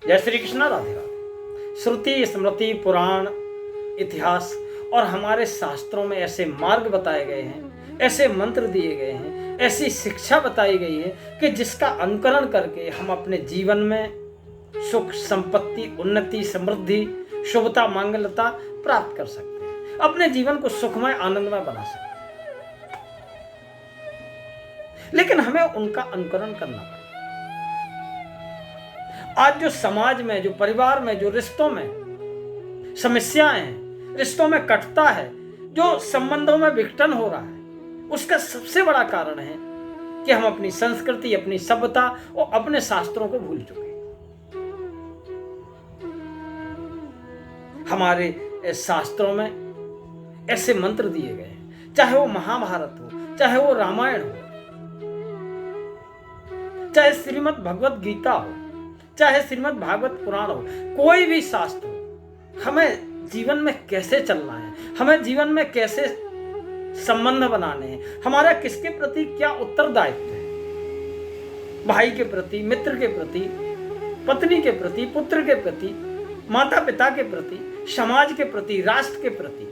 जय श्री कृष्ण, राधे राधे। श्रुति स्मृति पुराण इतिहास और हमारे शास्त्रों में ऐसे मार्ग बताए गए हैं, ऐसे मंत्र दिए गए हैं, ऐसी शिक्षा बताई गई है कि जिसका अनुकरण करके हम अपने जीवन में सुख संपत्ति उन्नति समृद्धि शुभता मांगल्यता प्राप्त कर सकते हैं, अपने जीवन को सुखमय आनंदमय बना सकते हैं। लेकिन हमें उनका अनुकरण करना पड़ेगा। आज जो समाज में, जो परिवार में, जो रिश्तों में समस्याएं हैं, रिश्तों में कटता है, जो संबंधों में विघटन हो रहा है, उसका सबसे बड़ा कारण है कि हम अपनी संस्कृति, अपनी सभ्यता और अपने शास्त्रों को भूल चुके हैं। हमारे शास्त्रों में ऐसे मंत्र दिए गए हैं, चाहे वो महाभारत हो, चाहे वो रामायण हो, चाहे श्रीमद् भगवत गीता हो, चाहे श्रीमद् भागवत पुराण हो, कोई भी शास्त्र हो, हमें जीवन में कैसे चलना है, हमें जीवन में कैसे संबंध बनाने हैं, हमारा किसके प्रति क्या उत्तरदायित्व है, भाई के प्रति, मित्र के प्रति, पत्नी के प्रति, पुत्र के प्रति, माता पिता के प्रति, समाज के प्रति, राष्ट्र के प्रति,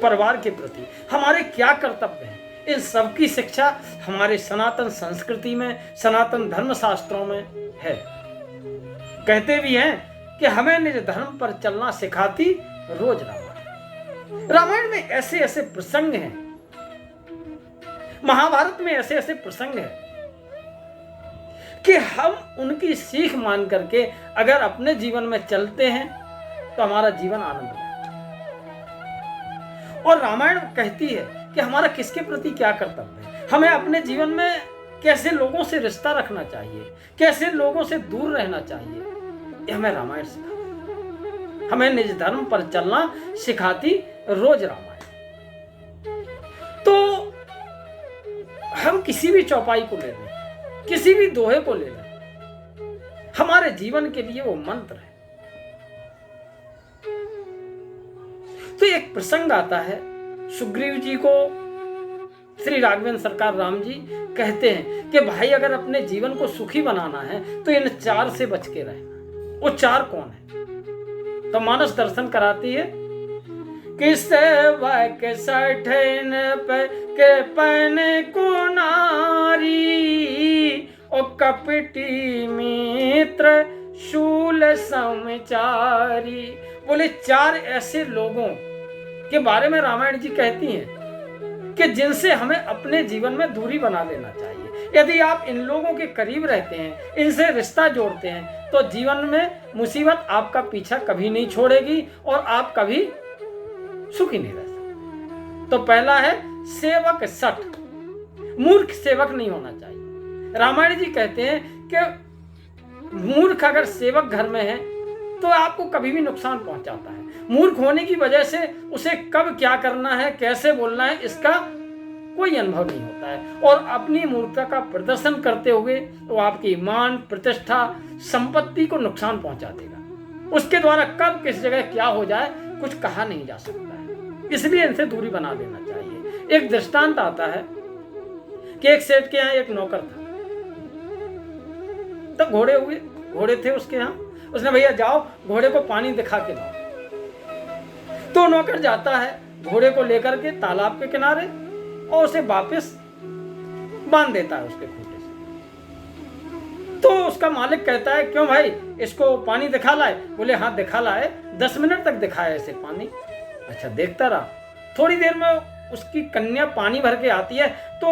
परिवार के प्रति हमारे क्या कर्तव्य हैं, इन सब की शिक्षा हमारे सनातन संस्कृति में, सनातन धर्म शास्त्रों में है। कहते भी हैं कि हमें निज धर्म पर चलना सिखाती रोज रामायण। रामायण में ऐसे ऐसे प्रसंग हैं, महाभारत में ऐसे ऐसे प्रसंग हैं कि हम उनकी सीख मान करके अगर अपने जीवन में चलते हैं तो हमारा जीवन आनंदमय। और रामायण कहती है कि हमारा किसके प्रति क्या कर्तव्य है, हमें अपने जीवन में कैसे लोगों से रिश्ता रखना चाहिए, कैसे लोगों से दूर रहना चाहिए, ये हमें रामायण सिखाती। हमें निज धर्म पर चलना सिखाती रोज रामायण। तो हम किसी भी चौपाई को ले लें, किसी भी दोहे को ले लें, हमारे जीवन के लिए वो मंत्र है। तो एक प्रसंग आता है, सुग्रीव जी को श्री राघवेंद्र सरकार राम जी कहते हैं कि भाई अगर अपने जीवन को सुखी बनाना है तो इन 4 से बच के रहना। वो 4 कौन है? तो मानस दर्शन कराती है कि सेवक सठन पे के पन को नारी और कपटी मित्र शूल समचारी। बोले 4 ऐसे लोगों के बारे में रामायण जी कहती हैं कि जिनसे हमें अपने जीवन में दूरी बना लेना चाहिए। यदि आप इन लोगों के करीब रहते हैं, इनसे रिश्ता जोड़ते हैं, तो जीवन में मुसीबत आपका पीछा कभी नहीं छोड़ेगी और आप कभी सुखी नहीं रह सकते। तो पहला है सेवक सठ, मूर्ख सेवक नहीं होना चाहिए। रामायण जी कहते हैं कि मूर्ख अगर सेवक घर में है तो आपको कभी भी नुकसान पहुंचाता है। मूर्ख होने की वजह से उसे कब क्या करना है, कैसे बोलना है, इसका कोई अनुभव नहीं होता है और अपनी मूर्खता का प्रदर्शन करते हुए वो आपकी मान प्रतिष्ठा संपत्ति को नुकसान पहुंचा देगा। उसके द्वारा कब किस जगह क्या हो जाए कुछ कहा नहीं जा सकता है, इसलिए इनसे दूरी बना लेना चाहिए। एक दृष्टांत आता है कि एक सेठ के यहाँ एक नौकर था, तब घोड़े थे उसके यहाँ। उसने भैया जाओ घोड़े को पानी दिखा के लाओ। तो नौकर जाता है घोड़े को लेकर के तालाब के किनारे और उसे वापस बांध देता है उसके खूंटे से। तो उसका मालिक कहता है क्यों भाई, इसको पानी दिखा लाए? बोले हाँ दिखा लाए, 10 मिनट तक दिखाया ऐसे पानी। अच्छा देखता रहा। थोड़ी देर में उसकी कन्या पानी भर के आती है तो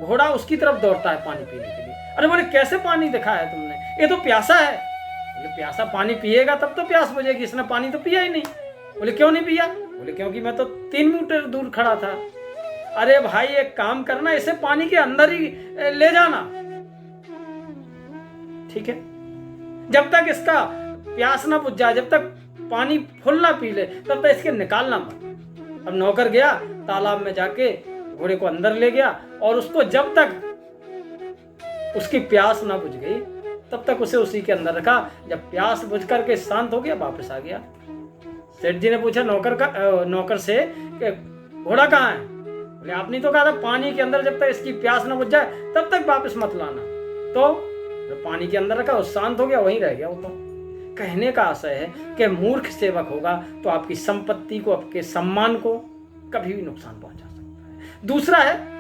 घोड़ा उसकी तरफ दौड़ता है पानी पीने के लिए। अरे बोले कैसे पानी दिखाया है तुमने, ये तो प्यासा है। बोले प्यासा पानी पिएगा तब तो प्यास बुझेगी, इसने पानी तो पिया ही नहीं। बोले क्यों नहीं पिया? बोले क्योंकि मैं तो 3 मीटर दूर खड़ा था। अरे भाई एक काम करना, इसे पानी के अंदर ही ले जाना, ठीक है, जब तक इसका प्यास ना बुझ जाए, जब तक पानी फुल ना पी ले तब तक इसके निकालना मत। अब नौकर गया तालाब में, जाके घोड़े को अंदर ले गया और उसको जब तक उसकी प्यास ना बुझ गई तब तक उसे उसी के अंदर रखा। जब प्यास बुझ करके शांत हो गया वापस आ गया। सेठ जी ने पूछा नौकर से कि घोड़ा कहाँ है? बोले आपने तो कहा था पानी के अंदर जब तक इसकी प्यास न बुझ जाए तब तक वापस मत लाना। तो पानी के अंदर रखा, वो शांत हो गया, वहीं रह गया वो तो। कहने का आशय है कि मूर्ख सेवक होगा तो आपकी संपत्ति को, आपके सम्मान को कभी भी नुकसान पहुंचा सकता है। दूसरा है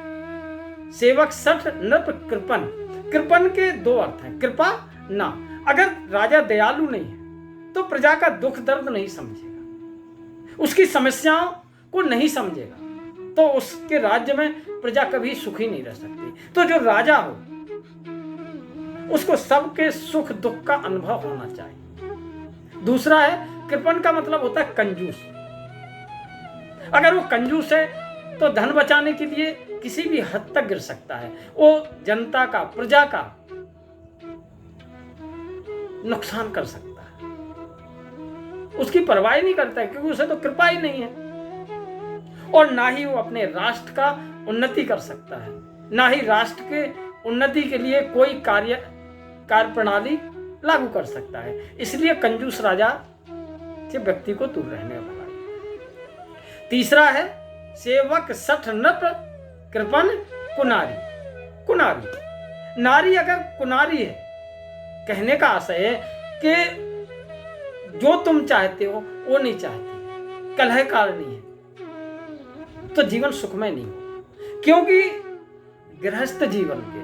सेवक सठ नृप कृपन। कृपन के दो अर्थ हैं, कृपा ना। अगर राजा दयालु नहीं है तो प्रजा का दुख दर्द नहीं समझेगा, उसकी समस्याओं को नहीं समझेगा, तो उसके राज्य में प्रजा कभी सुखी नहीं रह सकती। तो जो राजा हो उसको सबके सुख दुख का अनुभव होना चाहिए। दूसरा है कृपन का मतलब होता है कंजूस। अगर वो कंजूस है तो धन बचाने के लिए किसी भी हद तक गिर सकता है, वो जनता का, प्रजा का नुकसान कर सकता है, उसकी परवाह नहीं करता है क्योंकि उसे तो कृपा ही नहीं है। और ना ही वो अपने राष्ट्र का उन्नति कर सकता है, ना ही राष्ट्र के उन्नति के लिए कोई कार्य प्रणाली लागू कर सकता है। इसलिए कंजूस राजा से व्यक्ति को दूर रहने वाला है। तीसरा है सेवक सठ नृप कृपन कुनारी। कुनारी नारी अगर कुनारी है, कहने का आशय है कि जो तुम चाहते हो वो नहीं चाहती, कलहकारिणी है, तो जीवन सुखमय नहीं हो। क्योंकि गृहस्थ जीवन के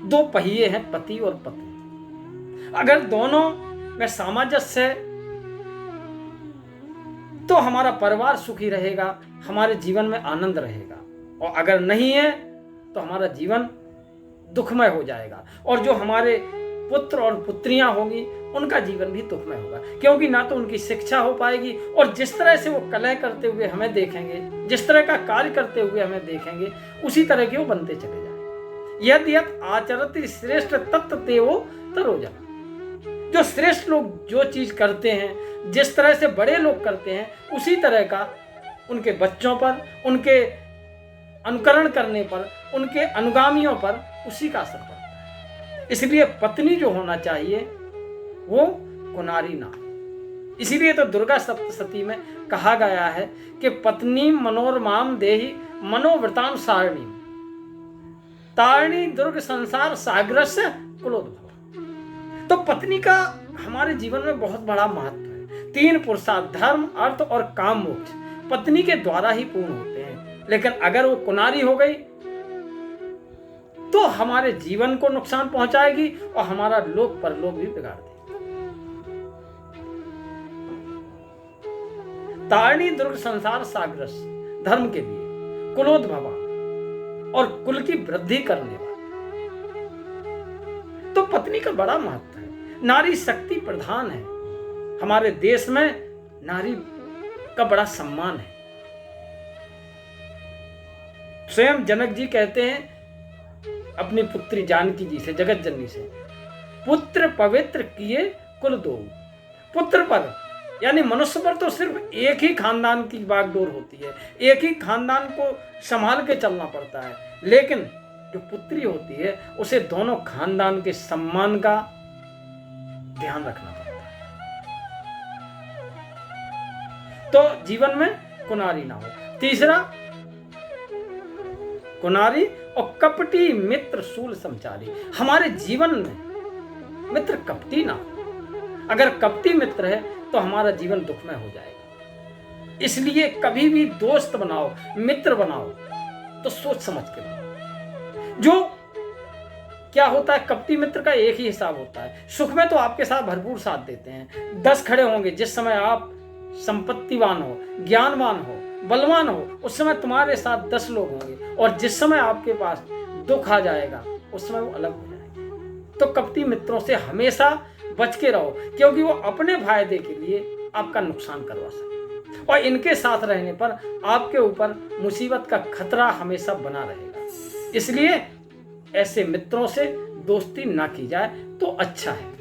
दो पहिए हैं, पति और पत्नी। अगर दोनों में सामंजस्य है तो हमारा परिवार सुखी रहेगा, हमारे जीवन में आनंद रहेगा। और अगर नहीं है तो हमारा जीवन दुखमय हो जाएगा, और जो हमारे पुत्र और पुत्रियां होंगी उनका जीवन भी दुखमय होगा। क्योंकि ना तो उनकी शिक्षा हो पाएगी, और जिस तरह से वो कलह करते हुए हमें देखेंगे, जिस तरह का कार्य करते हुए हमें देखेंगे, उसी तरह के वो बनते चले जाएंगे। यदि आचरति श्रेष्ठ तत्व तेवो तरोजना। जो श्रेष्ठ लोग जो चीज करते हैं, जिस तरह से बड़े लोग करते हैं, उसी तरह का उनके बच्चों पर, उनके अनुकरण करने पर, उनके अनुगामियों पर उसी का असर पड़ता है। इसलिए पत्नी जो होना चाहिए वो कुनारी ना हो। इसीलिए तो दुर्गा सप्तशती में कहा गया है कि पत्नी मनोरमाम देहि मनोवृताम सारणी तारणी दुर्ग संसार सागरस्य कुलोद्भव। तो पत्नी का हमारे जीवन में बहुत बड़ा महत्व है। तीन पुरुषार्थ धर्म, अर्थ और काम मोक्ष पत्नी के द्वारा ही पूर्ण होते हैं। लेकिन अगर वो कुनारी हो गई तो हमारे जीवन को नुकसान पहुंचाएगी और हमारा लोक परलोक भी बिगाड़ देगी। तारणी दुर्ग संसार सागरस धर्म के लिए, कुलोद्भवा और कुल की वृद्धि करने वाला। तो पत्नी का बड़ा महत्व है। नारी शक्ति प्रधान है। हमारे देश में नारी का बड़ा सम्मान है। स्वयं जनक जी कहते हैं अपनी पुत्री जानकी जी से, जगत जननी से, पुत्र पवित्र किए कुल दो। पुत्र पर यानी मनुष्य पर तो सिर्फ एक ही खानदान की बागडोर होती है, एक ही खानदान को संभाल के चलना पड़ता है, लेकिन जो पुत्री होती है उसे दोनों खानदान के सम्मान का ध्यान रखना पड़ता है। तो जीवन में कुनारी ना हो। तीसरा कुनारी और कपटी मित्र शूल समचारी। हमारे जीवन में मित्र कपटी ना हो। अगर कपटी मित्र है तो हमारा जीवन दुखमय हो जाएगा। इसलिए कभी भी दोस्त बनाओ, मित्र बनाओ तो सोच समझ के बनाओ। जो क्या होता है, कपटी मित्र का एक ही हिसाब होता है। सुख में तो आपके साथ भरपूर साथ देते हैं, 10 खड़े होंगे। जिस समय आप संपत्तिवान हो, ज्ञानवान हो, बलवान हो, उस समय तुम्हारे साथ 10 लोग होंगे, और जिस समय आपके पास दुख आ जाएगा उस समय वो अलग हो जाएंगे। तो कपटी मित्रों से हमेशा बच के रहो, क्योंकि वो अपने फायदे के लिए आपका नुकसान करवा सकते, और इनके साथ रहने पर आपके ऊपर मुसीबत का खतरा हमेशा बना रहेगा। इसलिए ऐसे मित्रों से दोस्ती ना की जाए तो अच्छा है।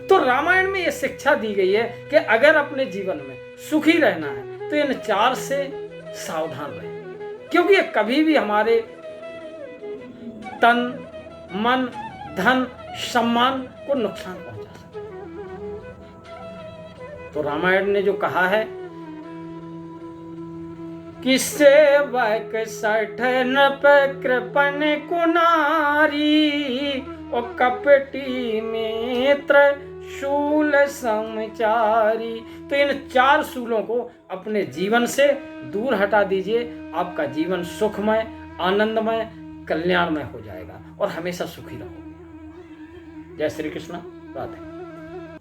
तो रामायण में यह शिक्षा दी गई है कि अगर अपने जीवन में सुखी रहना है तो इन 4 से सावधान रहें, क्योंकि ये कभी भी हमारे तन, मन, धन, सम्मान को नुकसान पहुंचा सकते हैं। तो रामायण ने जो कहा है कि सेवक सठ नृप कृपन कुनारी और कपटी मित्र शूल समचारी। तो इन 4 शूलों को अपने जीवन से दूर हटा दीजिए, आपका जीवन सुखमय, आनंदमय, कल्याणमय हो जाएगा और हमेशा सुखी रहोगे। जय श्री कृष्ण। राधे।